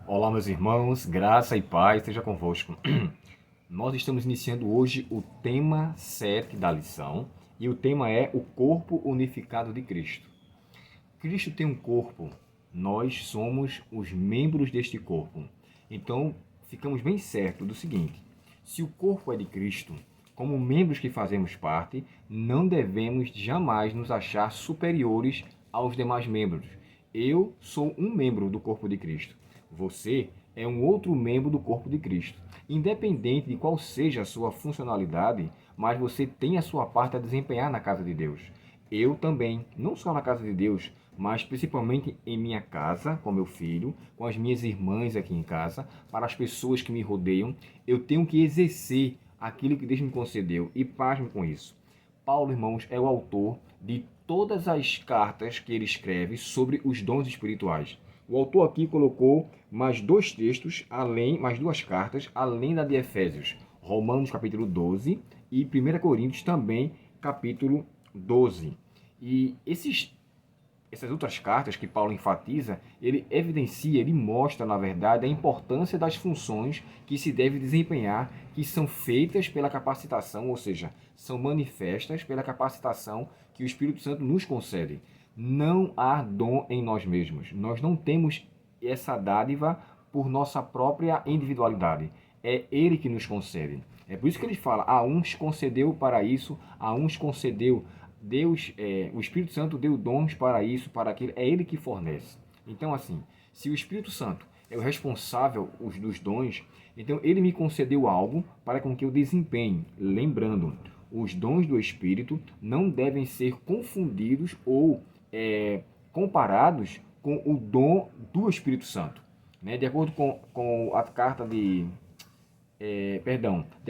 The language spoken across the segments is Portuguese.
Olá, meus irmãos, graça e paz seja convosco. Nós estamos iniciando hoje o tema 7 da lição e o tema é o corpo unificado de Cristo. Cristo tem um corpo, nós somos os membros deste corpo. Então, ficamos bem certos do seguinte: se o corpo é de Cristo, como membros que fazemos parte, não devemos jamais nos achar superiores aos demais membros. Eu sou um membro do corpo de Cristo. Você é um outro membro do corpo de Cristo. Independente de qual seja a sua funcionalidade, mas você tem a sua parte a desempenhar na casa de Deus. Eu também, não só na casa de Deus, mas principalmente em minha casa, com meu filho, com as minhas irmãs aqui em casa, para as pessoas que me rodeiam, eu tenho que exercer aquilo que Deus me concedeu. E pasme com isso. Paulo, irmãos, é o autor de todas as cartas que ele escreve sobre os dons espirituais. O autor aqui colocou mais dois textos, mais duas cartas, além da de Efésios. Romanos capítulo 12 e 1 Coríntios também capítulo 12. E essas outras cartas que Paulo enfatiza, ele evidencia, ele mostra, na verdade, a importância das funções que se deve desempenhar, que são feitas pela capacitação, ou seja, são manifestas pela capacitação que o Espírito Santo nos concede. Não há dom em nós mesmos. Nós não temos essa dádiva por nossa própria individualidade. É Ele que nos concede. É por isso que ele fala, a uns concedeu para isso, a uns concedeu. Deus, o Espírito Santo deu dons para isso, para aquilo, é Ele que fornece. Então, assim, se o Espírito Santo é o responsável dos dons, então Ele me concedeu algo para com que eu desempenhe. Lembrando, os dons do Espírito não devem ser confundidos ou comparados com o dom do Espírito Santo. Né? De acordo com a carta de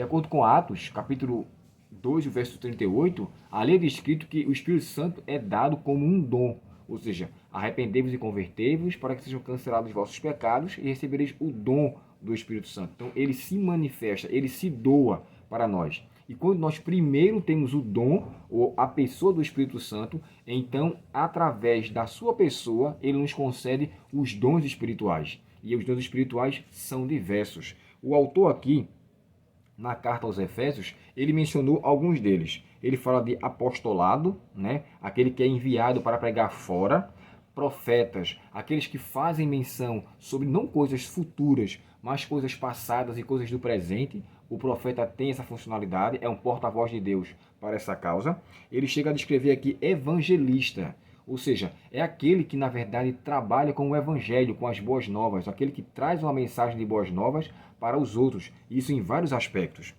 acordo com Atos, capítulo 2, o verso 38, ali é descrito que o Espírito Santo é dado como um dom, ou seja, arrependei-vos e convertei-vos para que sejam cancelados os vossos pecados e recebereis o dom do Espírito Santo. Então, ele se manifesta, ele se doa para nós. E quando nós primeiro temos o dom, ou a pessoa do Espírito Santo, então, através da sua pessoa, ele nos concede os dons espirituais. E os dons espirituais são diversos. O autor aqui, na carta aos Efésios, ele mencionou alguns deles. Ele fala de apostolado, né? Aquele que é enviado para pregar fora. Profetas, aqueles que fazem menção sobre não coisas futuras, mas coisas passadas e coisas do presente. O profeta tem essa funcionalidade, é um porta-voz de Deus para essa causa. Ele chega a descrever aqui evangelista, ou seja, é aquele que na verdade trabalha com o evangelho, com as boas novas, aquele que traz uma mensagem de boas novas para os outros, isso em vários aspectos.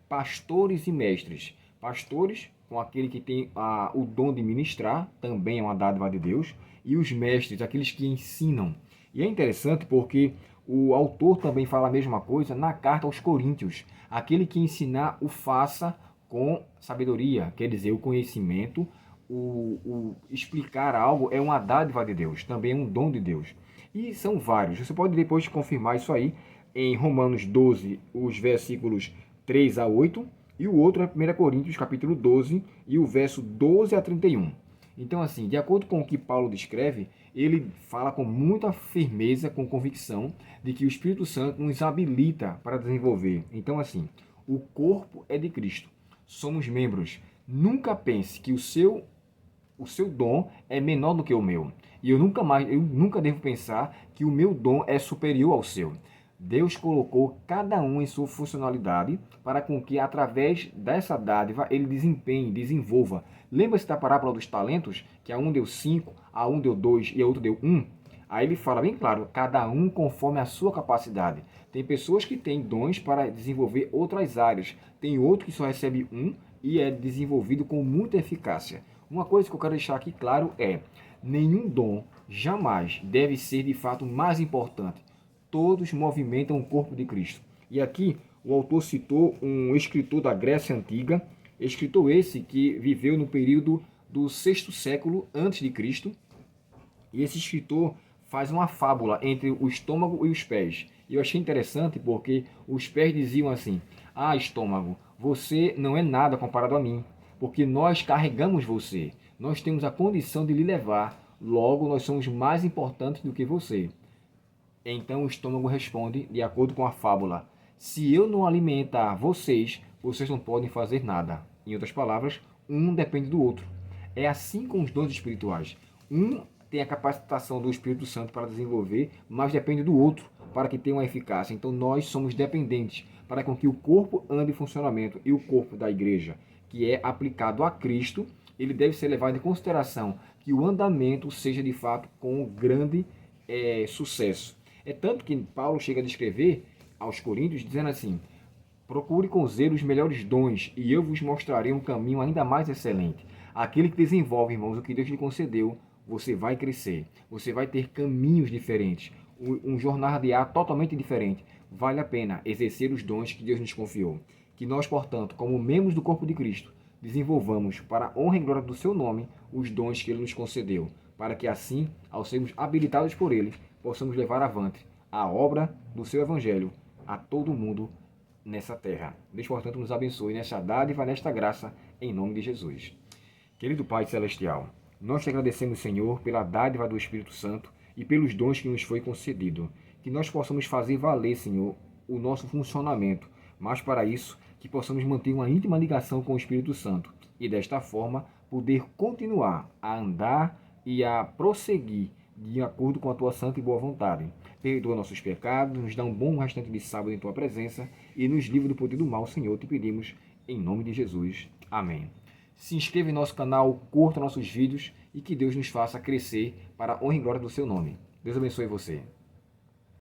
Pastores e mestres. Pastores, com aquele que tem o dom de ministrar, também é uma dádiva de Deus, e os mestres, aqueles que ensinam. E é interessante porque o autor também fala a mesma coisa na carta aos Coríntios. Aquele que ensinar o faça com sabedoria, quer dizer, o conhecimento, o explicar algo é uma dádiva de Deus, também é um dom de Deus. E são vários. Você pode depois confirmar isso aí em Romanos 12, os versículos 3 a 8, e o outro é 1 Coríntios capítulo 12 e o verso 12 a 31. Então, assim, de acordo com o que Paulo descreve, ele fala com muita firmeza, com convicção, de que o Espírito Santo nos habilita para desenvolver. Então, assim, o corpo é de Cristo. Somos membros. Nunca pense que o seu dom é menor do que o meu. E eu nunca devo pensar que o meu dom é superior ao seu. Deus colocou cada um em sua funcionalidade para com que, através dessa dádiva, ele desempenhe, desenvolva. Lembra-se da parábola dos talentos? Que a um deu 5, a um deu 2 e a outro deu 1? Aí ele fala bem claro, cada um conforme a sua capacidade. Tem pessoas que têm dons para desenvolver outras áreas. Tem outro que só recebe um e é desenvolvido com muita eficácia. Uma coisa que eu quero deixar aqui claro é, nenhum dom jamais deve ser de fato mais importante. Todos movimentam o corpo de Cristo. E aqui o autor citou um escritor da Grécia Antiga, escritor esse que viveu no período do 6º século antes de Cristo. E esse escritor faz uma fábula entre o estômago e os pés. E eu achei interessante porque os pés diziam assim: ah, estômago, você não é nada comparado a mim, porque nós carregamos você. Nós temos a condição de lhe levar, logo nós somos mais importantes do que você. Então o estômago responde de acordo com a fábula: se eu não alimentar vocês, vocês não podem fazer nada. Em outras palavras, um depende do outro. É assim com os dons espirituais. Um tem a capacitação do Espírito Santo para desenvolver, mas depende do outro para que tenha uma eficácia. Então nós somos dependentes para com que o corpo ande em funcionamento, e o corpo da igreja, que é aplicado a Cristo, ele deve ser levado em consideração que o andamento seja de fato com grande sucesso. É tanto que Paulo chega a descrever aos Coríntios dizendo assim: procure com zelo os melhores dons, e eu vos mostrarei um caminho ainda mais excelente. Aquele que desenvolve, irmãos, o que Deus lhe concedeu, você vai crescer. Você vai ter caminhos diferentes, um jornadear totalmente diferente. Vale a pena exercer os dons que Deus nos confiou. Que nós, portanto, como membros do corpo de Cristo, desenvolvamos para a honra e glória do seu nome os dons que ele nos concedeu, para que assim, ao sermos habilitados por ele, possamos levar avante a obra do seu evangelho a todo mundo nessa terra. Deus, portanto, nos abençoe nesta dádiva, nesta graça, em nome de Jesus. Querido Pai Celestial, nós te agradecemos, Senhor, pela dádiva do Espírito Santo e pelos dons que nos foi concedido. Que nós possamos fazer valer, Senhor, o nosso funcionamento, mas para isso, que possamos manter uma íntima ligação com o Espírito Santo e, desta forma, poder continuar a andar e a prosseguir de acordo com a tua santa e boa vontade. Perdoa nossos pecados, nos dá um bom restante de sábado em tua presença e nos livra do poder do mal, Senhor, te pedimos, em nome de Jesus. Amém. Se inscreva em nosso canal, curta nossos vídeos e que Deus nos faça crescer para a honra e glória do seu nome. Deus abençoe você.